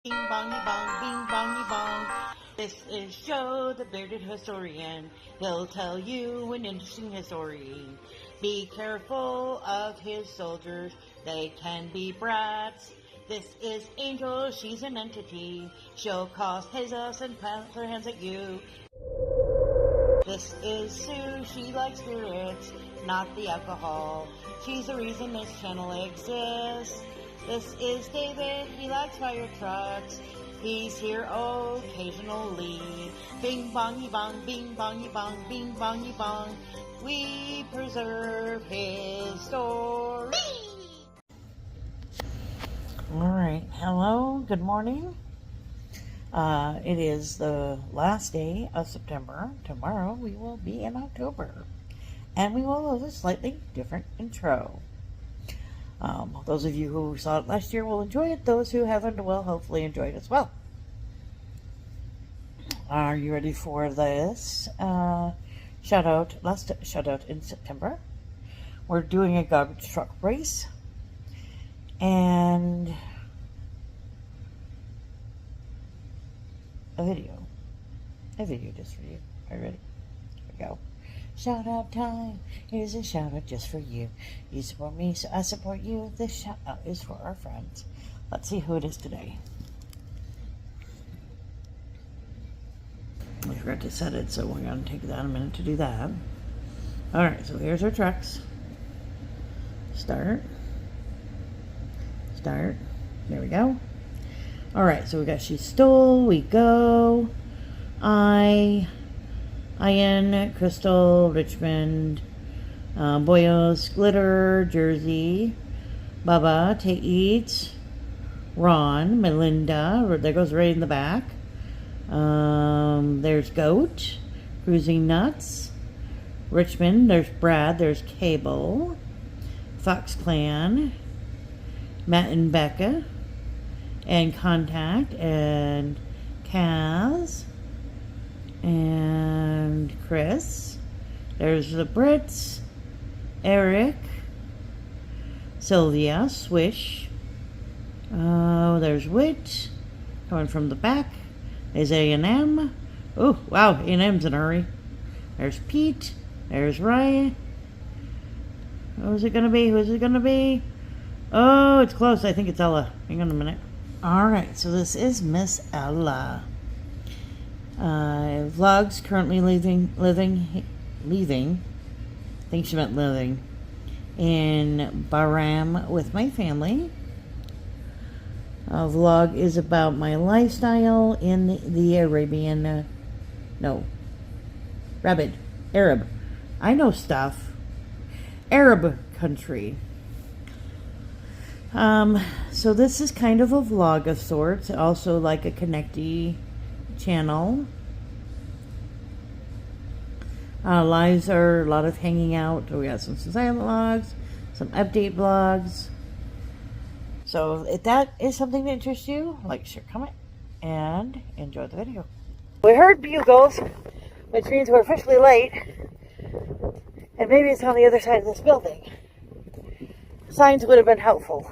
Bing bongy bong, bing bongy bong. This is Joe, the bearded historian. He'll tell you an interesting story. Be careful of his soldiers, they can be brats. This is Angel, she's an entity. She'll cause chaos and plant her hands at you. This is Sue, she likes spirits, not the alcohol. She's the reason this channel exists. This is David, he likes fire trucks. He's here occasionally. Bing bongy bong, bing bongy bong, bing bongy bong. We preserve his story. Alright, hello, good morning. It is the last day of September. Tomorrow we will be in October. And we will have a slightly different intro. Those of you who saw it last year will enjoy it. Those who haven't will hopefully enjoy it as well. Are you ready for this last shout out in September? We're doing a garbage truck race. And a video just for you. Are you ready? Here we go. Shout out time. Here's a shout out just for you. You support me, so I support you. This shout out is for our friends. Let's see who it is today. I forgot to set it, so we're going to take that a minute to do that. Alright, so here's our trucks. Start. There we go. Alright, so we got She Stole, We Go, Ian, Crystal, Richmond, Boyos, Glitter, Jersey, Baba, Take Eats, Ron, Melinda, there goes right in the back. There's Goat, Cruising Nuts, Richmond, there's Brad, there's Cable, Fox Clan, Matt and Becca, and Contact, and Kaz, and Chris. There's the Brits, Eric, Sylvia, Swish. There's Wit coming from the back. There's A&M. Oh, wow, A&M's in a hurry. There's Pete. There's Ryan. Who's it gonna be? Who's it gonna be? Oh, it's close. I think it's Ella. Hang on a minute. Alright, so this is Miss Ella. Vlogs currently leaving. I think she meant living. In Bahrain with my family. Vlog is about my lifestyle in the Arabian, Arab. I know stuff. Arab country. So this is kind of a vlog of sorts, also like a connecty channel. Lives are a lot of hanging out. We got some silent vlogs, some update vlogs. So if that is something that interests you, like, share, comment, and enjoy the video. We heard bugles, which means we're officially late, and maybe it's on the other side of this building. Signs would have been helpful.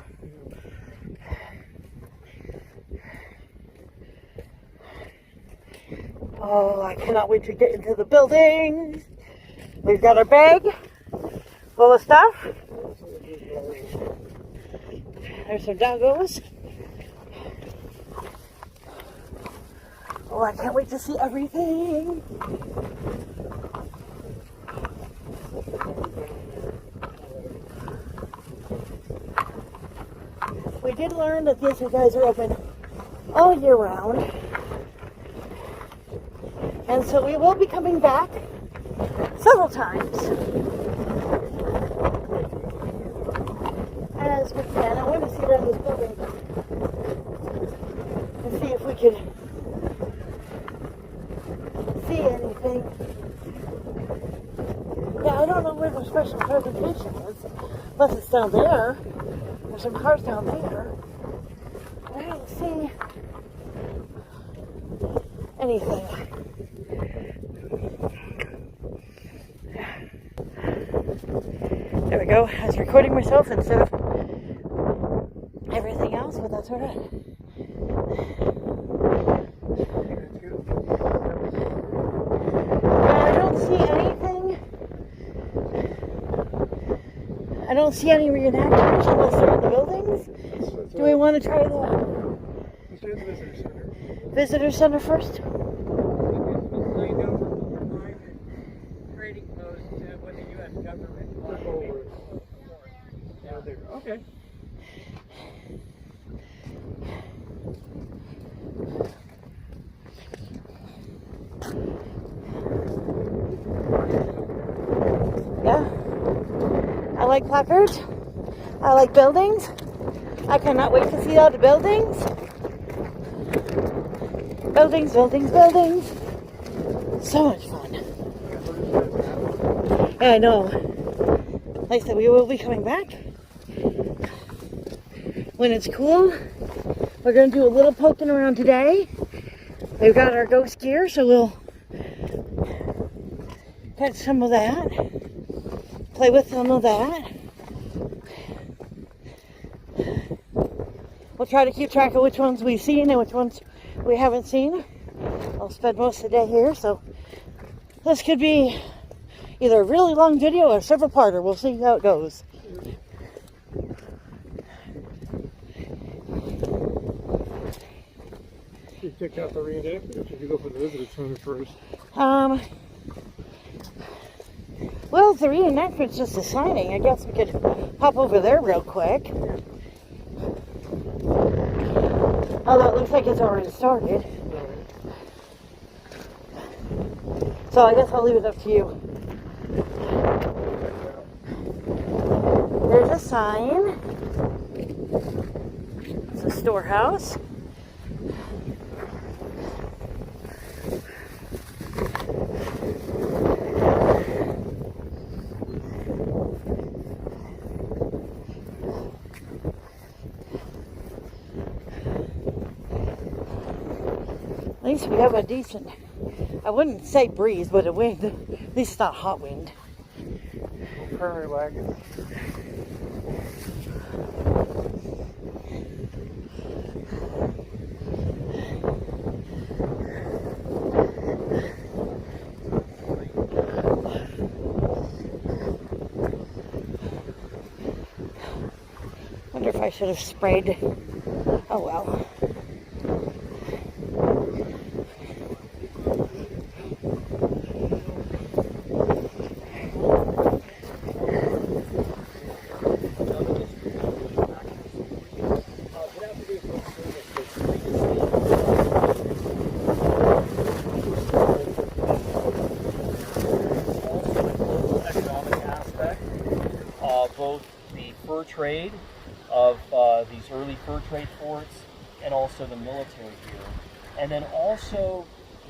Oh, I cannot wait to get into the building. We've got our bag full of stuff. There's some doggos. Oh, I can't wait to see everything. We did learn that these guys are open all year round. And so we will be coming back several times as we can. I want to see around this building and see if we can see anything. Yeah, I don't know where the special presentation is, unless it's down there. There's some cars down there. I don't see anything. There we go. I was recording myself instead of everything else, but that's alright. don't see any reenactors unless they're in the buildings. That's Do we right. want to try the Let's try the visitor center. visitor center first? Trading post with the U.S. government. There. Okay. Yeah. I like placards. I like buildings. I cannot wait to see all the buildings. Buildings, buildings, buildings. So much fun. Yeah, I know. Like I said, we will be coming back when it's cool. We're going to do a little poking around today. We've got our ghost gear, so we'll catch some of that. Play with some of that. We'll try to keep track of which ones we've seen and which ones we haven't seen. I'll spend most of the day here, so this could be either a really long video or a several-parter. We'll see how it goes. You check out the reenactment if you go for the visitor center first. Well, the reenactment's just a signing. I guess we could hop over there real quick. Although it looks like it's already started. So I guess I'll leave it up to you. There's a sign. It's a storehouse. At least we have a decent, I wouldn't say breeze, but a wind. At least it's not hot wind. Prairie wagon. Wonder if I should have sprayed. Oh well. Both the fur trade of these early fur trade forts and also the military here. And then also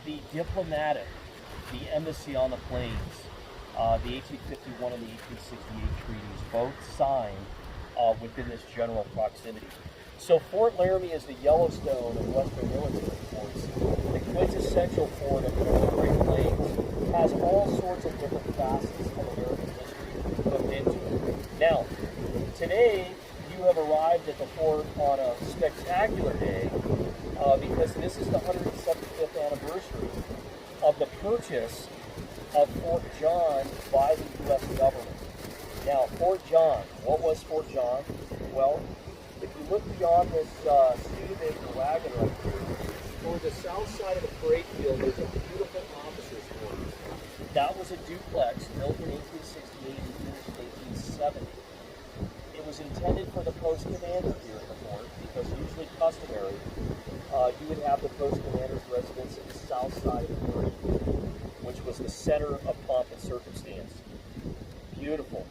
the diplomatic, the embassy on the plains, the 1851 and the 1868 treaties, both signed within this general proximity. So Fort Laramie is the Yellowstone of Western military forts. The quintessential fort of the Great Plains has all sorts of different facets of American history put into it. Now, today you have arrived at the fort on a spectacular day because this is the 175th anniversary of the purchase of Fort John by the U.S. government. Now, Fort John, what was Fort John? Well, if you look beyond this Studebaker wagon right here, toward the south side of the parade field, there's a beautiful officers' quarters. That was a duplex built in 1868 and finished in 1870. It was intended for the post commander here at the fort because usually customary, you would have the post commander's residence at the south side of the parade field, which was the center of pomp and circumstance. Beautiful.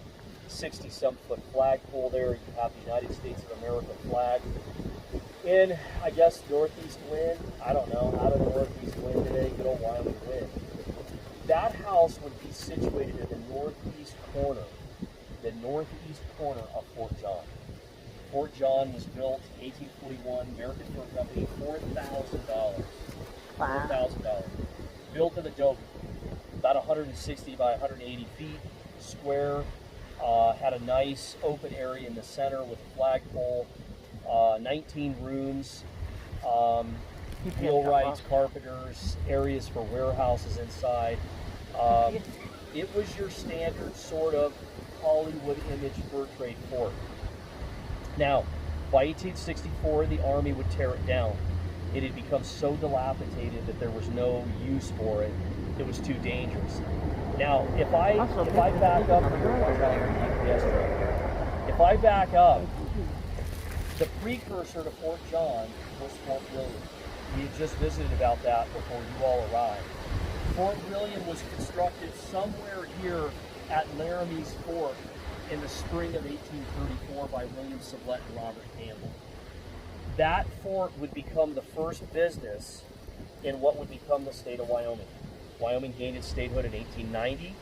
60-some foot flagpole there. You have the United States of America flag. In, I guess, northeast wind. I don't know. Out of the northeast wind today, good old Wyoming wind. That house would be situated in the northeast corner of Fort John. Fort John was built in 1841, American Fur Company, $4,000. Wow. $4,000. Built in adobe, about 160 by 180 feet, square. Had a nice open area in the center with a flagpole, 19 rooms, wheelwrights, carpenters, areas for warehouses inside. It was your standard sort of Hollywood image fur trade fort. Now, by 1864, the Army would tear it down. It had become so dilapidated that there was no use for it. It was too dangerous. Now, if I back up, if I back up, the precursor to Fort John was Fort William. We had just visited about that before you all arrived. Fort William was constructed somewhere here at Laramie's Fort in the spring of 1834 by William Sublette and Robert Campbell. That fort would become the first business in what would become the state of Wyoming. Wyoming gained its statehood in 1890.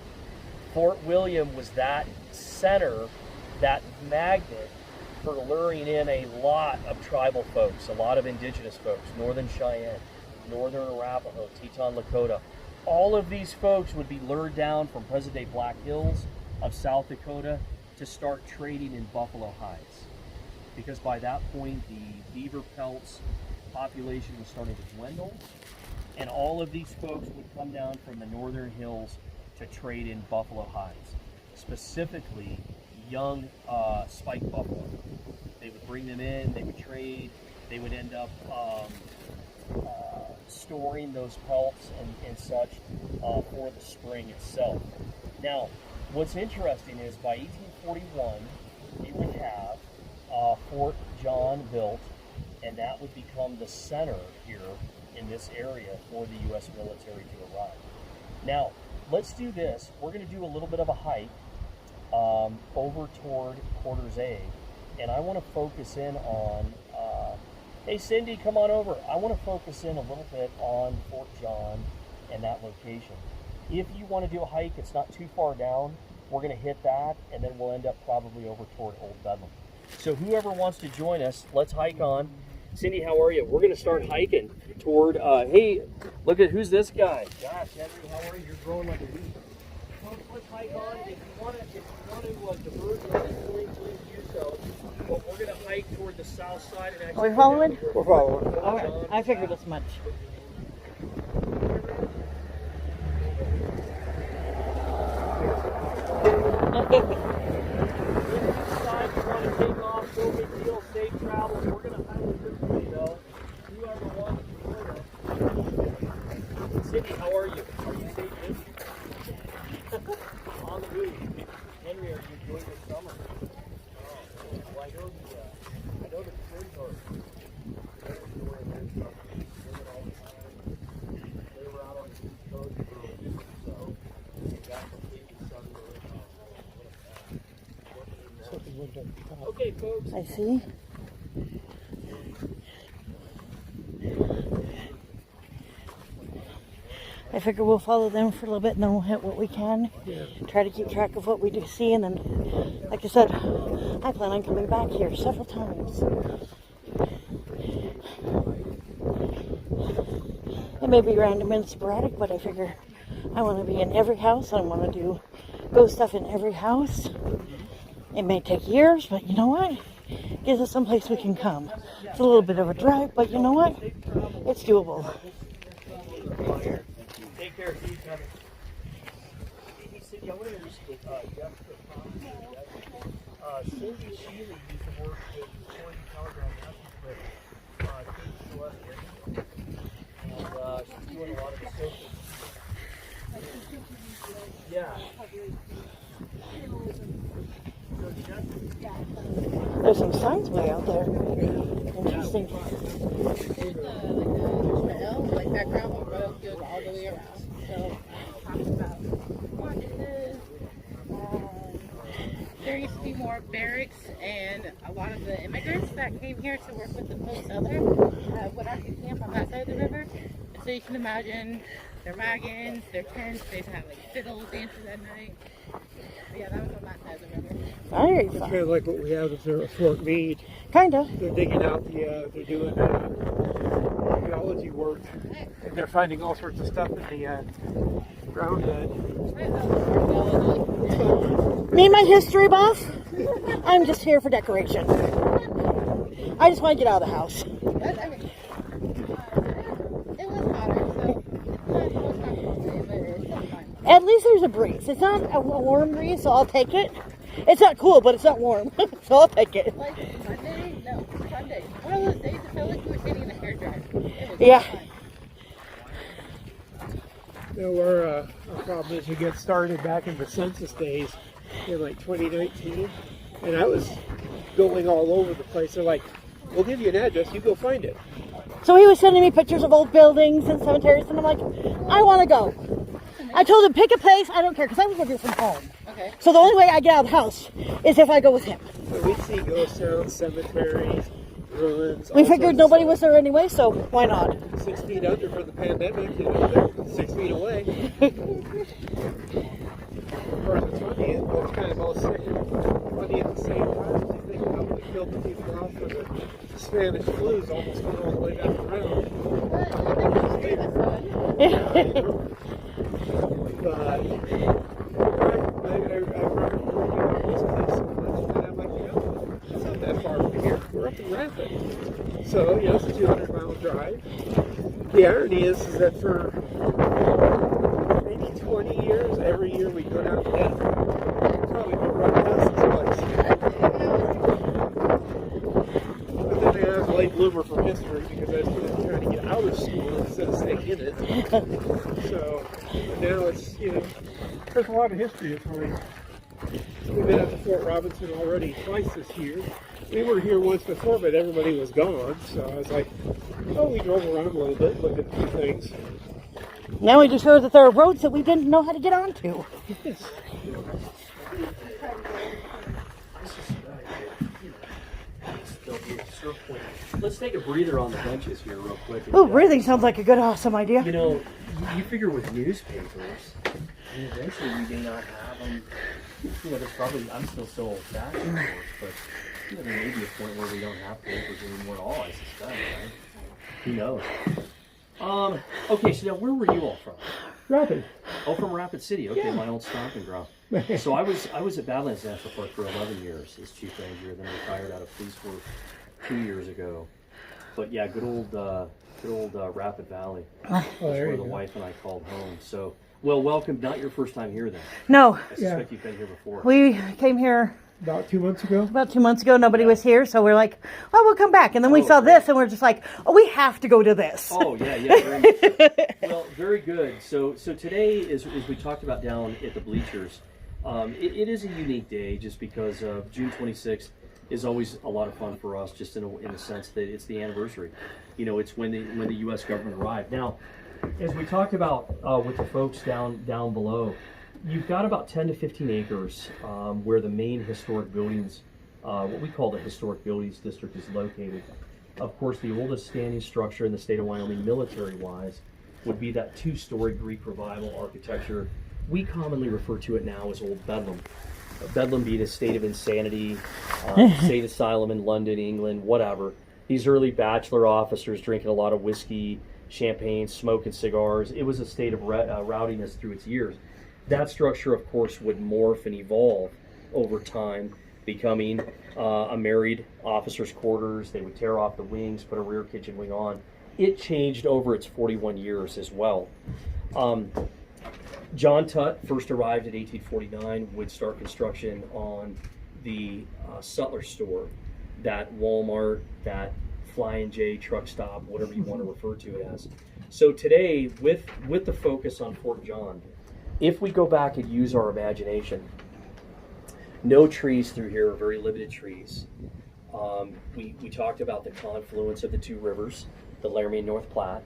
Fort William was that center, that magnet for luring in a lot of tribal folks, a lot of indigenous folks, Northern Cheyenne, Northern Arapaho, Teton Lakota. All of these folks would be lured down from present-day Black Hills of South Dakota to start trading in buffalo hides. Because by that point, the beaver pelts population was starting to dwindle, and all of these folks would come down from the northern hills to trade in buffalo hides, specifically young spike buffalo. They would bring them in, they would trade, they would end up storing those pelts and such for the spring itself. Now, what's interesting is by 1841, you would have Fort John built, and that would become the center here in this area for the U.S. military to arrive. Now, let's do this. We're going to do a little bit of a hike over toward Quarters A, and I want to focus in on, hey Cindy, come on over. I want to focus in a little bit on Fort John and that location. If you want to do a hike, it's not too far down. We're going to hit that, and then we'll end up probably over toward Old Bedlam. So whoever wants to join us, let's hike on. Cindy, how are you? We're going to start hiking toward, hey, look at, who's this guy? Gosh, Henry, how are you? You're growing like a weed. Let's hike on. If you want to diverge please do so. But we're going to hike toward the south side. And Are we following? We're following. All right, I figured as much. Take off, no big deal, safe travels. We're going to highly recommend though. Whoever wants to join us. Cindy, how are you? Are you safe? On the move. Henry, are you enjoying the summer? Oh, well, I know the kids are. They were out on the East Coast for a week or so. They got completely sunburned. Okay, folks. I see. I figure we'll follow them for a little bit and then we'll hit what we can. Yeah. Try to keep track of what we do see, and then, like I said, I plan on coming back here several times. It may be random and sporadic, but I figure I want to be in every house. I want to do go stuff in every house. It may take years, but you know what? It gives us someplace we can come. It's a little bit of a drive, but you know what? It's doable. Take care. See you coming. Hey, Cindy, I want to introduce you to Jeff. Cindy Shealy used to work with Morning Telegram Message, but came to us and she's doing a lot of the social. Yeah. There's some signs way out there. Interesting. Like that gravel road goes all the way around. So talking about there used to be more barracks, and a lot of the immigrants that came here to work with the post-southern would actually camp on that side of the river. And so you can imagine their wagons, their tents, they'd have like fiddle dances at night. But yeah, that was on that side of the river. Very It's fun. kind of like what we have at Fort Meade. Kinda. They're digging out they're doing geology work, and they're finding all sorts of stuff in the ground bed. Me, my history buff? I'm just here for decoration. I just want to get out of the house. It was hotter, so it's not the most comfortable day, but it's still fun. At least there's a breeze. It's not a warm breeze, so I'll take it. It's not cool, but it's not warm. So I'll take it. Like Monday? No, Sunday. One of those days it felt like we were sitting in a hairdryer. It was Yeah. fun. You know, our problem is we got started back in the census days in like 2019, and I was going all over the place. They're like, we'll give you an address, you go find it. So he was sending me pictures of old buildings and cemeteries, and I'm like, I want to go. I told him, pick a place, I don't care, because I was working from home. Okay. So the only way I get out of the house is if I go with him. So we see ghost towns, cemeteries, ruins. We all figured sorts nobody of was there anyway, so why not? stuff. 6 feet under for the pandemic, you know, they're 6 feet away. Of course, it's funny, it's kind of all sick and funny at the same time. You think about what killed the people off for the Spanish flu's almost going all the way back around. But I remember this place so much, and I'm like, you know, it's not that far from here. We're up in Rapid. So, yeah, it's a 200-mile drive. The irony is that for maybe 20 years, every year we go down to Denver. Probably go right past this place. But then I was a late bloomer for history because I was trying to get out of school instead of staying in it. So now it's, you know, there's a lot of history of Hawaii. We've been up to Fort Robinson already twice this year. We were here once before, but everybody was gone. So I was like, oh, we drove around a little bit, looked at a few things. Now we just heard that there are roads that we didn't know how to get onto. Yes. Let's take a breather on the benches here real quick. Oh, breathing sounds like a good, awesome idea. You know, you figure with newspapers, I mean, eventually we may not have them. You know, there's probably, I'm still so old-fashioned, of course, but you know, there may be a point where we don't have papers anymore at all, I suspect, right? Who knows? Okay, so now where were you all from? Rapid. Oh, from Rapid City. Okay, my old stomping ground. So I was at Badlands National Park for 11 years as chief ranger, then retired out of police work 2 years ago. But yeah, good old Rapid Valley. That's where the wife and I called home. So, well, welcome. Not your first time here then. No, I suspect you've been here before. we came here About 2 months ago. about 2 months ago. Nobody was here, so we're like, well, we'll come back. And then we saw this, and we're just like, oh, we have to go to this. Oh yeah, very much so. Well, very good. So today, as we talked about down at the bleachers, it is a unique day just because June 26th is always a lot of fun for us, just in the sense that it's the anniversary. You know, it's when the U.S. government arrived. Now, as we talked about with the folks down below, you've got about 10 to 15 acres where the main historic buildings, what we call the Historic Buildings District, is located. Of course, the oldest standing structure in the state of Wyoming, military-wise, would be that two-story Greek Revival architecture. We commonly refer to it now as Old Bedlam. Bedlam being a state of insanity, state asylum in London, England, whatever. These early bachelor officers drinking a lot of whiskey, champagne, smoking cigars. It was a state of rowdiness through its years. That structure, of course, would morph and evolve over time, becoming a married officer's quarters. They would tear off the wings, put a rear kitchen wing on. It changed over its 41 years as well. John Tutt first arrived in 1849, would start construction on the Sutler store, that Walmart, that Flying J truck stop, whatever you want to refer to it as. So today, with the focus on Fort John, if we go back and use our imagination, no trees through here, very limited trees. We talked about the confluence of the two rivers, the Laramie and North Platte,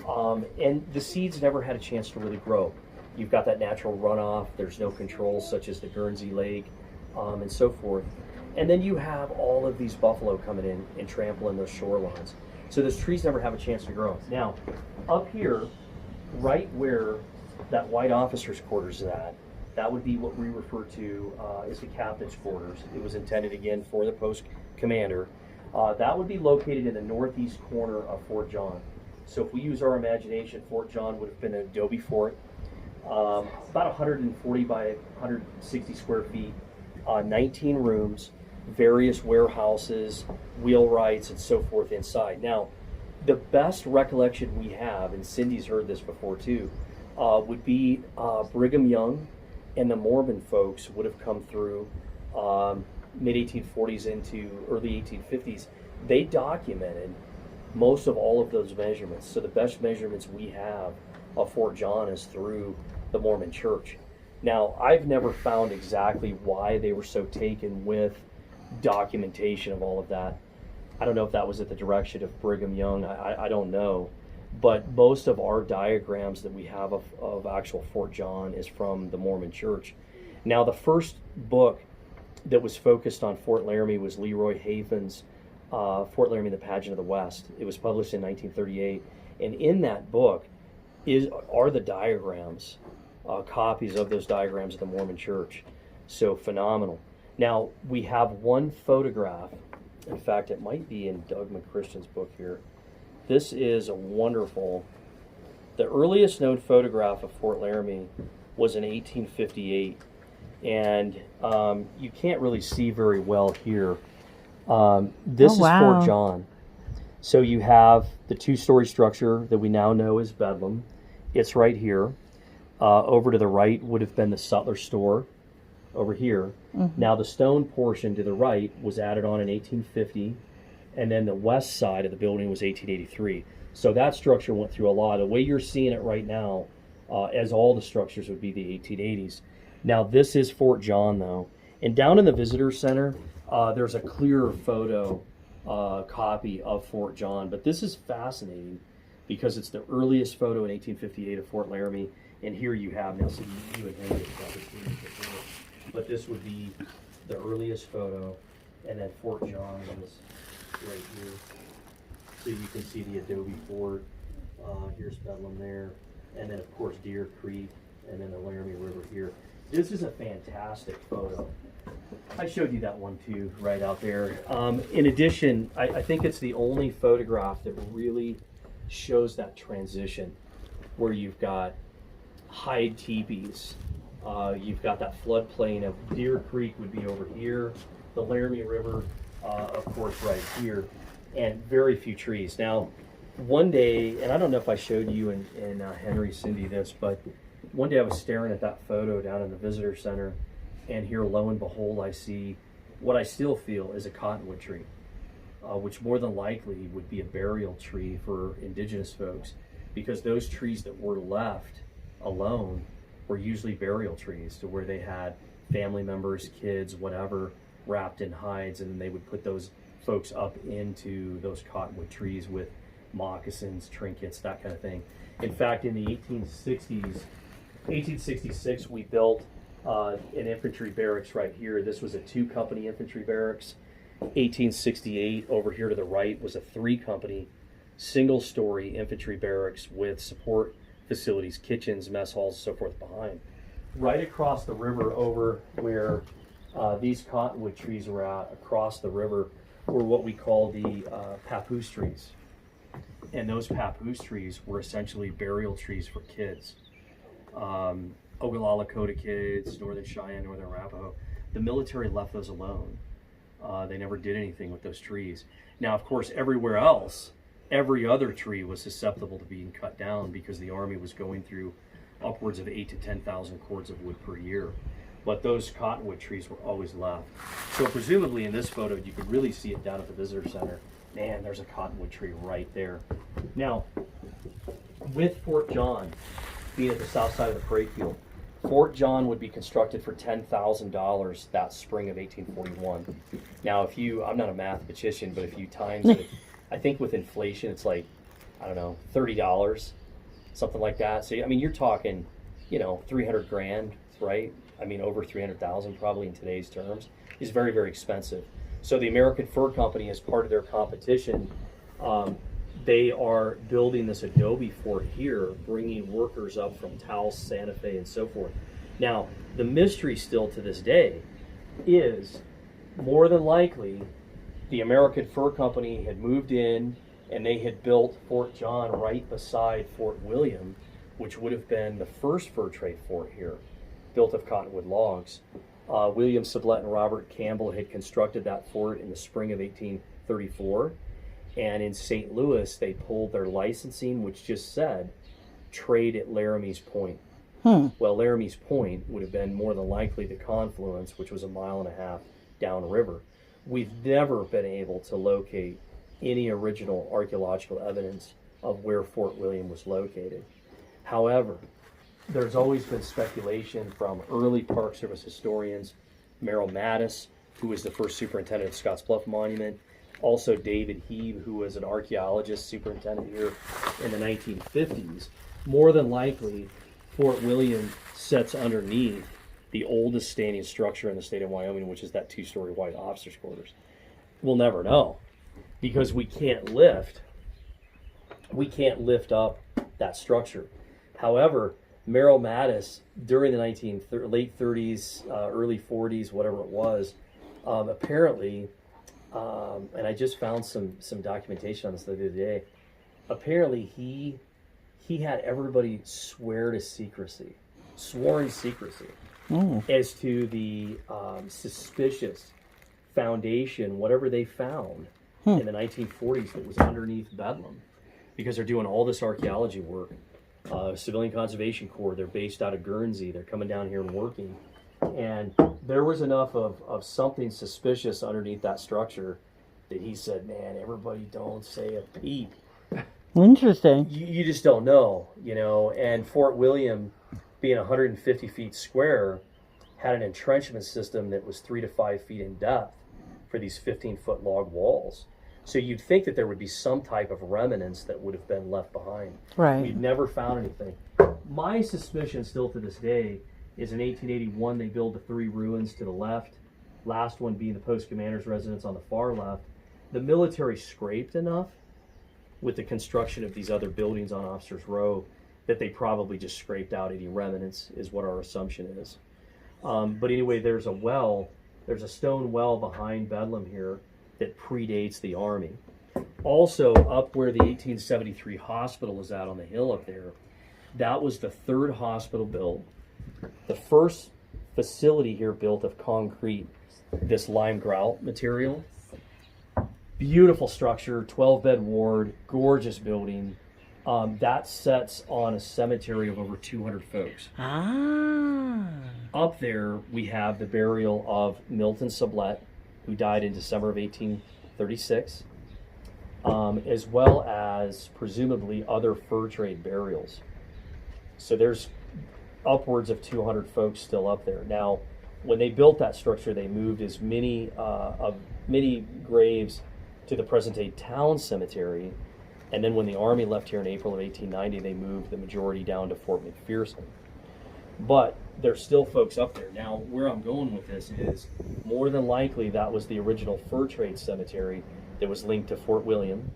and the seeds never had a chance to really grow. You've got that natural runoff, there's no controls such as the Guernsey Lake, and so forth. And then you have all of these buffalo coming in and trampling those shorelines. So those trees never have a chance to grow. Now, up here, right where that white officer's quarters is at, that would be what we refer to as the captain's quarters. It was intended, again, for the post commander. That would be located in the northeast corner of Fort John. So if we use our imagination, Fort John would have been an adobe fort, about 140 by 160 square feet, 19 rooms, various warehouses, wheelwrights, and so forth inside. Now, the best recollection we have, and Cindy's heard this before too, would be Brigham Young and the Mormon folks would have come through mid 1840s into early 1850s, they documented most of all of those measurements. So the best measurements we have of Fort John is through the Mormon Church. Now, I've never found exactly why they were so taken with documentation of all of that. I don't know if that was at the direction of Brigham Young. I don't know. But most of our diagrams that we have of actual Fort John is from the Mormon Church. Now, the first book that was focused on Fort Laramie was Leroy Haven's Fort Laramie, the Pageant of the West. It was published in 1938. And in that book are the diagrams, copies of those diagrams of the Mormon Church. So phenomenal. Now, we have one photograph. In fact, it might be in Doug McChristian's book here. This is a wonderful, the earliest known photograph of Fort Laramie was in 1858. And you can't really see very well here. This is Fort John. So you have the two-story structure that we now know as Bedlam. It's right here. Over to the right would have been the Sutler store over here. Mm-hmm. Now the stone portion to the right was added on in 1850, and then the west side of the building was 1883. So that structure went through a lot. The way you're seeing it right now, as all the structures would be the 1880s. Now this is Fort John though. And down in the visitor center, there's a clearer photo copy of Fort John. But this is fascinating because it's the earliest photo in 1858 of Fort Laramie. And here you have, now so you and Henry have probably seen this before, but this would be the earliest photo, and then Fort John is right here. So you can see the adobe fort. Here's Bedlam there, and then of course Deer Creek, and then the Laramie River here. This is a fantastic photo. I showed you that one too, right out there. In addition, I think it's the only photograph that really shows that transition, where you've got hide teepees. You've got that floodplain of Deer Creek would be over here, the Laramie River, of course, right here, and very few trees. Now, one day, and I don't know if I showed you and Henry, Cindy this, but one day I was staring at that photo down in the visitor center, and here, lo and behold, I see what I still feel is a cottonwood tree, which more than likely would be a burial tree for indigenous folks, because those trees that were left alone were usually burial trees, to where they had family members, kids, whatever, wrapped in hides, and then they would put those folks up into those cottonwood trees with moccasins, trinkets, that kind of thing. In fact, in the 1866, we built an infantry barracks right here. This was a 2-company infantry barracks. 1868, over here to the right, was a 3-company single-story infantry barracks with support facilities, kitchens, mess halls, so forth behind. Right across the river, over where these cottonwood trees were at, across the river, were what we call the papoose trees. And those papoose trees were essentially burial trees for kids. Oglala Lakota kids, Northern Cheyenne, Northern Arapaho. The military left those alone. They never did anything with those trees. Now, of course, everywhere else, every other tree was susceptible to being cut down, because the Army was going through upwards of 8,000 to 10,000 cords of wood per year. But those cottonwood trees were always left. So presumably in this photo, you could really see it down at the visitor center. Man, there's a cottonwood tree right there. Now, with Fort John being at the south side of the parade field, Fort John would be constructed for $10,000 that spring of 1841. Now, I'm not a mathematician, but if you times it, I think with inflation, it's like, I don't know, $30, something like that. So, I mean, you're talking, 300 grand, right? I mean, over 300,000 probably in today's terms is very, very expensive. So the American Fur Company, as part of their competition, they are building this adobe fort here, bringing workers up from Taos, Santa Fe, and so forth. Now, the mystery still to this day is, more than likely, the American Fur Company had moved in and they had built Fort John right beside Fort William, which would have been the first fur trade fort here, built of cottonwood logs. William Sublette and Robert Campbell had constructed that fort in the spring of 1834. And in St. Louis, they pulled their licensing, which just said trade at Laramie's Point. Well, Laramie's Point would have been more than likely the confluence, which was 1.5 miles downriver. We've never been able to locate any original archaeological evidence of where Fort William was located. However, there's always been speculation from early Park Service historians, Merrill Mattis, who was the first superintendent of Scotts Bluff Monument, also David Heeb, who was an archaeologist superintendent here in the 1950s. More than likely, Fort William sits underneath the oldest standing structure in the state of Wyoming, which is that 2-story white officers' quarters. We'll never know because we can't lift up that structure. However, Merrill Mattis, during the late 30s, early 40s, whatever it was, apparently, and I just found some documentation on this the other day. Apparently, he had everybody sworn secrecy, as to the suspicious foundation, whatever they found in the 1940s that was underneath Bedlam, because they're doing all this archaeology work. Civilian Conservation Corps, they're based out of Guernsey. They're coming down here and working. And there was enough of something suspicious underneath that structure that he said, man, everybody don't say a peep. Interesting. You just don't know, you know. And Fort William, being 150 feet square, had an entrenchment system that was 3 to 5 feet in depth for these 15-foot log walls. So you'd think that there would be some type of remnants that would have been left behind. Right. We've never found anything. My suspicion still to this day is in 1881 they built the 3 ruins to the left, last one being the post commander's residence on the far left. The military scraped enough with the construction of these other buildings on Officers Row that they probably just scraped out any remnants, is what our assumption is. But anyway, there's a stone well behind Bedlam here that predates the Army. Also, up where the 1873 hospital is at on the hill up there, that was the 3rd hospital built. The first facility here built of concrete, this lime grout material. Beautiful structure, 12-bed ward, gorgeous building. That sets on a cemetery of over 200 folks. Up there, we have the burial of Milton Sublette, who died in December of 1836, as well as presumably other fur trade burials. So there's upwards of 200 folks still up there. Now, when they built that structure, they moved as many graves to the present-day town cemetery, and then when the Army left here in April of 1890, they moved the majority down to Fort McPherson. But there's still folks up there. Now, where I'm going with this is, more than likely that was the original fur trade cemetery that was linked to Fort William,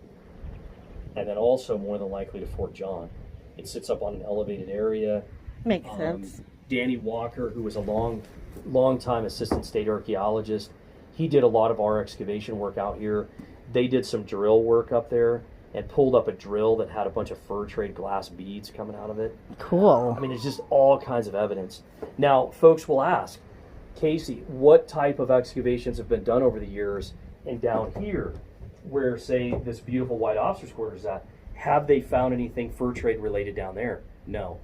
and then also more than likely to Fort John. It sits up on an elevated area. Makes sense. Danny Walker, who was a long-time assistant state archaeologist, he did a lot of our excavation work out here. They did some drill work up there and pulled up a drill that had a bunch of fur trade glass beads coming out of it. Cool. I mean, there's just all kinds of evidence. Now, folks will ask, Casey, what type of excavations have been done over the years? And down here, where, say, this beautiful white officer's quarters is at, have they found anything fur trade related down there? No.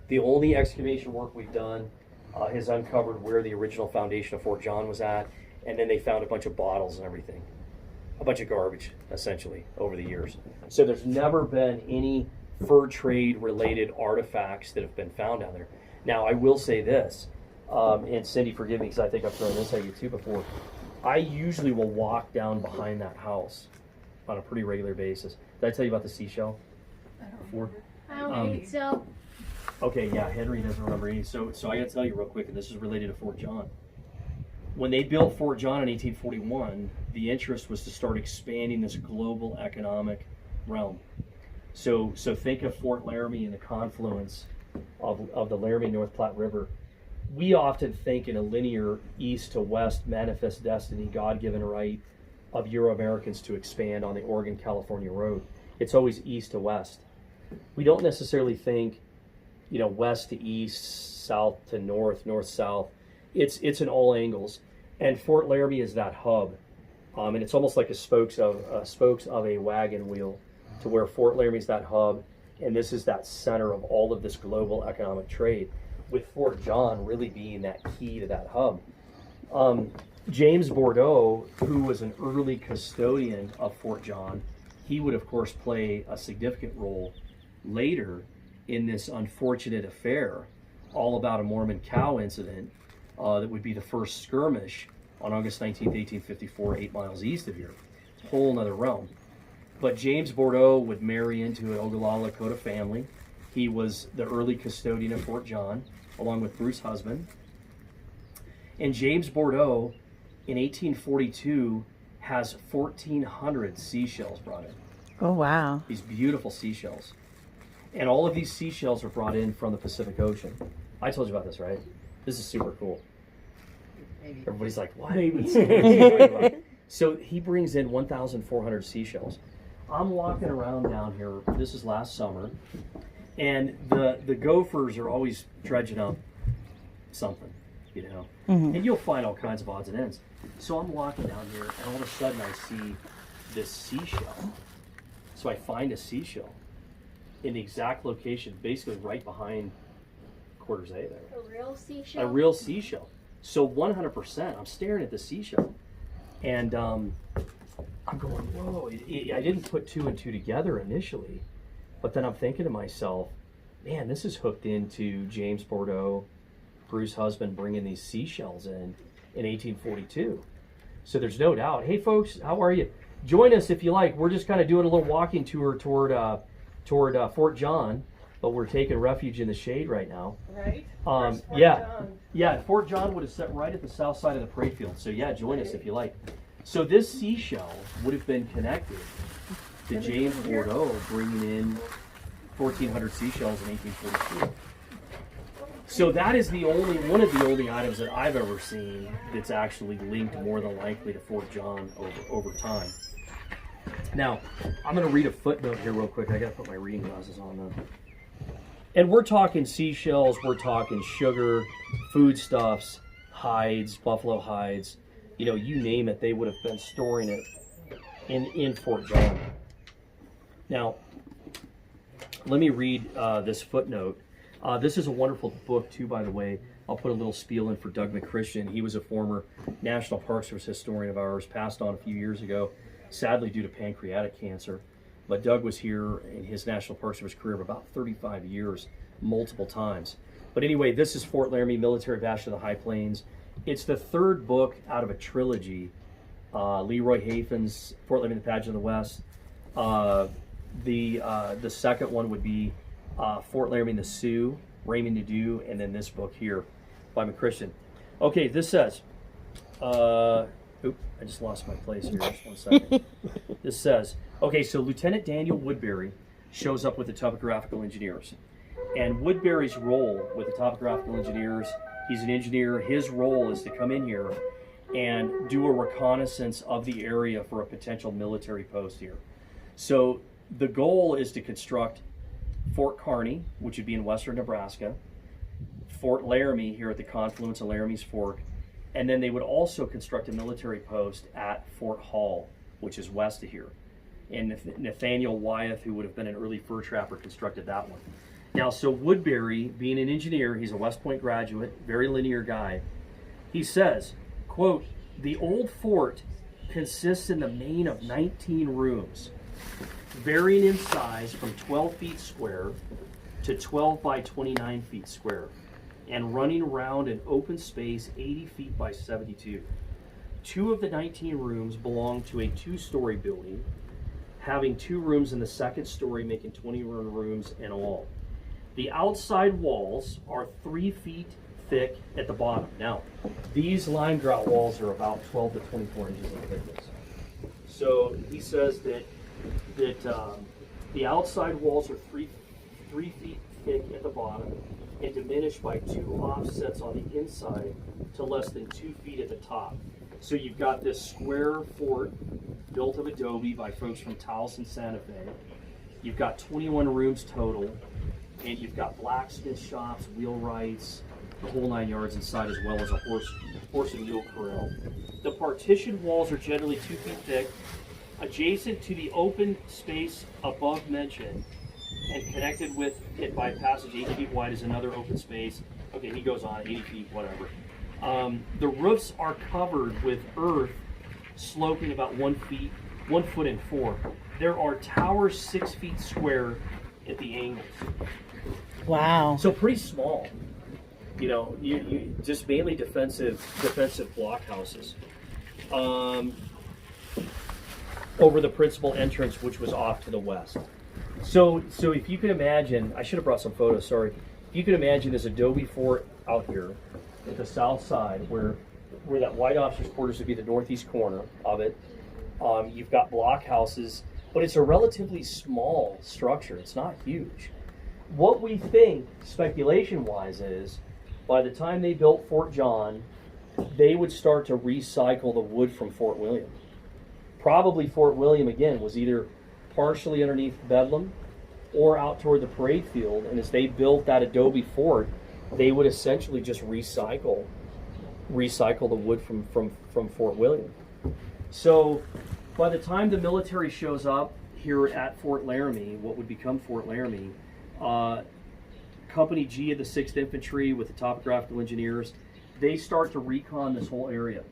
The only excavation work we've done has uncovered where the original foundation of Fort John was at, and then they found a bunch of bottles and everything. A bunch of garbage, essentially, over the years. So there's never been any fur trade related artifacts that have been found down there. Now, I will say this, and Cindy, forgive me because I think I've thrown this at you too before. I usually will walk down behind that house on a pretty regular basis. Did I tell you about the seashell before? I don't think so. Okay, yeah, Henry doesn't remember any. So I got to tell you real quick, and this is related to Fort John. When they built Fort John in 1841, the interest was to start expanding this global economic realm. So think of Fort Laramie and the confluence of the Laramie and North Platte River. We often think in a linear east to west manifest destiny, God-given right of Euro-Americans to expand on the Oregon-California road. It's always east to west. We don't necessarily think, west to east, south to north, north-south. It's in all angles. And Fort Laramie is that hub. And it's almost like spokes of a wagon wheel, to where Fort Laramie is that hub. And this is that center of all of this global economic trade, with Fort John really being that key to that hub. James Bordeaux, who was an early custodian of Fort John, he would of course play a significant role later in this unfortunate affair, all about a Mormon cow incident that would be the first skirmish on August 19th, 1854, 8 miles east of here. Whole nother realm. But James Bordeaux would marry into an Ogallala Lakota family. He was the early custodian of Fort John, along with Bruce's husband. And James Bordeaux, in 1842, has 1,400 seashells brought in. Oh, wow. These beautiful seashells. And all of these seashells are brought in from the Pacific Ocean. I told you about this, right? This is super cool. Maybe. Everybody's like, what? So he brings in 1,400 seashells. I'm walking around down here, this is last summer, and the gophers are always dredging up something, you know? And you'll find all kinds of odds and ends. So I'm walking down here, and all of a sudden I see this seashell. So I find a seashell in the exact location, basically right behind quarters A there. A real seashell? A real seashell. So 100%, I'm staring at the seashell. And I'm going, whoa. I didn't put two and two together initially. But then I'm thinking to myself, man, this is hooked into James Bordeaux, Bruce's husband, bringing these seashells in 1842. So there's no doubt. Hey, folks, how are you? Join us if you like. We're just kind of doing a little walking tour toward Fort John, but we're taking refuge in the shade right now. Right? Yeah, Fort John would have set right at the south side of the parade field. So yeah, join us if you like. So this seashell would have been connected to James Bordeaux bringing in 1,400 seashells in 1842. So that is one of the only items that I've ever seen that's actually linked more than likely to Fort John over time. Now, I'm going to read a footnote here real quick. I got to put my reading glasses on though. And we're talking seashells, we're talking sugar, foodstuffs, hides, buffalo hides, you know, you name it, they would have been storing it in Fort John. Now, let me read this footnote. This is a wonderful book too, by the way. I'll put a little spiel in for Doug McChristian. He was a former National Park Service historian of ours, passed on a few years ago, sadly due to pancreatic cancer. But Doug was here in his National Park Service career of about 35 years, multiple times. But anyway, this is Fort Laramie, Military Bastion of the High Plains. It's the third book out of a trilogy. Leroy Hafen's Fort Laramie, the Pageant of the West. The second one would be Fort Laramie and the Sioux, Raymond Nadeau, and then this book here by McChristian. Okay, this says, I just lost my place here, just 1 second. This says, okay, so Lieutenant Daniel Woodbury shows up with the topographical engineers. And Woodbury's role with the topographical engineers, he's an engineer, his role is to come in here and do a reconnaissance of the area for a potential military post here. So the goal is to construct Fort Kearney, which would be in western Nebraska, Fort Laramie here at the confluence of Laramie's Fork, and then they would also construct a military post at Fort Hall, which is west of here. And Nathaniel Wyeth, who would have been an early fur trapper, constructed that one. Now, so Woodbury, being an engineer, he's a West Point graduate, very linear guy. He says, quote, "The old fort consists in the main of 19 rooms, varying in size from 12 feet square to 12 by 29 feet square, and running around an open space 80 feet by 72. 2 of the 19 rooms belong to a 2-story building, having 2 rooms in the second story, making 21 rooms in all. The outside walls are 3 feet thick at the bottom." Now, these lime grout walls are about 12 to 24 inches in thickness. So he says that the outside walls are 3 feet thick at the bottom and diminished by 2 offsets on the inside to less than 2 feet at the top. So you've got this square fort built of adobe by folks from Taos and Santa Fe. You've got 21 rooms total, and you've got blacksmith shops, wheelwrights, the whole 9 yards inside, as well as a horse and mule corral. The partition walls are generally 2 feet thick. Adjacent to the open space above mentioned and connected with it by a passage 8 feet wide is another open space. Okay, he goes on 80 feet, whatever. The roofs are covered with earth sloping about 1 foot and 4. There are towers 6 feet square at the angles. Wow. So pretty small. You know, you just mainly defensive blockhouses. Over the principal entrance, which was off to the west. So if you can imagine, I should have brought some photos, sorry. If you can imagine this adobe fort out here at the south side where that white officer's quarters would be the northeast corner of it. You've got blockhouses, but it's a relatively small structure. It's not huge. What we think, speculation-wise, is by the time they built Fort John, they would start to recycle the wood from Fort William. Probably Fort William, again, was either partially underneath Bedlam or out toward the parade field, and as they built that adobe fort, they would essentially just recycle the wood from Fort William. So by the time the military shows up here at Fort Laramie, what would become Fort Laramie, Company G of the 6th Infantry with the topographical engineers, they start to recon this whole area.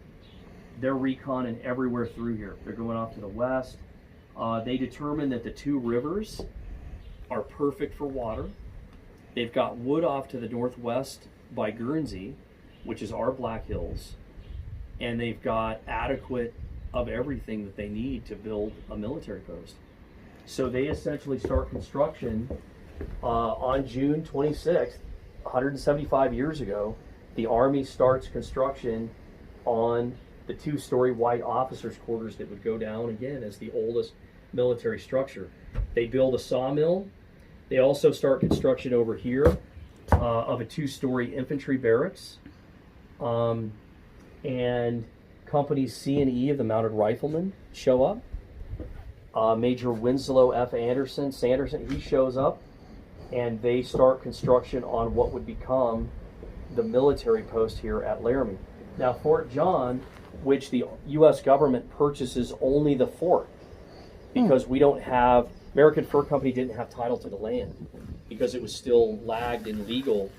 They're reconning everywhere through here. They're going off to the west. They determine that the two rivers are perfect for water. They've got wood off to the northwest by Guernsey, which is our Black Hills, and they've got adequate of everything that they need to build a military post. So they essentially start construction on June 26th, 175 years ago. The Army starts construction on the two-story white officers' quarters that would go down again as the oldest military structure. They build a sawmill. They also start construction over here of a two-story infantry barracks. And companies C and E of the Mounted Riflemen show up. Major Winslow F. Sanderson, he shows up, and they start construction on what would become the military post here at Laramie. Now, Fort John, which the U.S. government purchases only the fort, because we don't have, American Fur Company didn't have title to the land, because it was still lagged in legal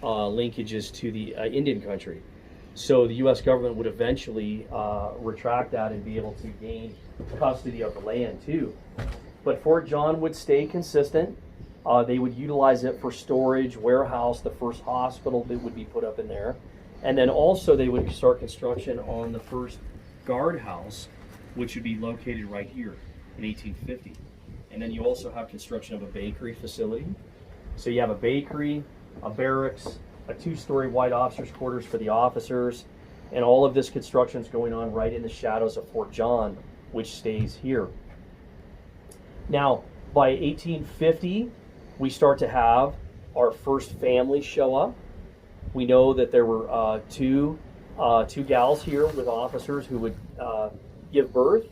linkages to the Indian country. So the U.S. government would eventually retract that and be able to gain custody of the land too. But Fort John would stay consistent. They would utilize it for storage, warehouse, the first hospital that would be put up in there. And then also they would start construction on the first guardhouse, which would be located right here in 1850. And then you also have construction of a bakery facility. So you have a bakery, a barracks, a two-story white officers' quarters for the officers, and all of this construction is going on right in the shadows of Fort John, which stays here. Now, by 1850, we start to have our first family show up. We know that there were two gals here with officers who would give birth,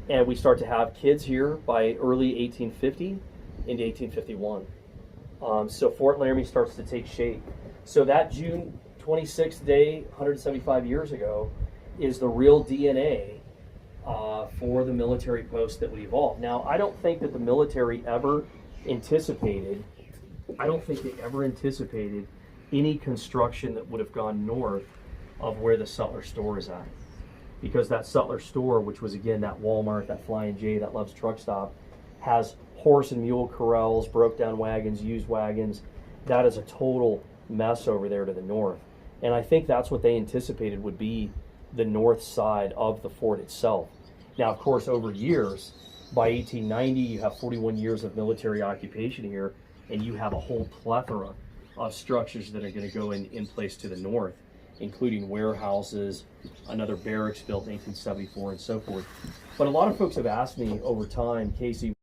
and we start to have kids here by early 1850 into 1851. So Fort Laramie starts to take shape. So that June 26th day, 175 years ago, is the real DNA for the military post that would evolve. Now, I don't think that the military ever anticipated, any construction that would have gone north of where the Sutler store is at. Because that Sutler store, which was again that Walmart, that Flying J, that Love's Truck Stop, has horse and mule corrals, broke down wagons, used wagons. That is a total mess over there to the north. And I think that's what they anticipated would be the north side of the fort itself. Now, of course, over years, by 1890, you have 41 years of military occupation here, and you have a whole plethora of structures that are going to go in place to the north, including warehouses, another barracks built in 1874, and so forth. But a lot of folks have asked me over time, Casey,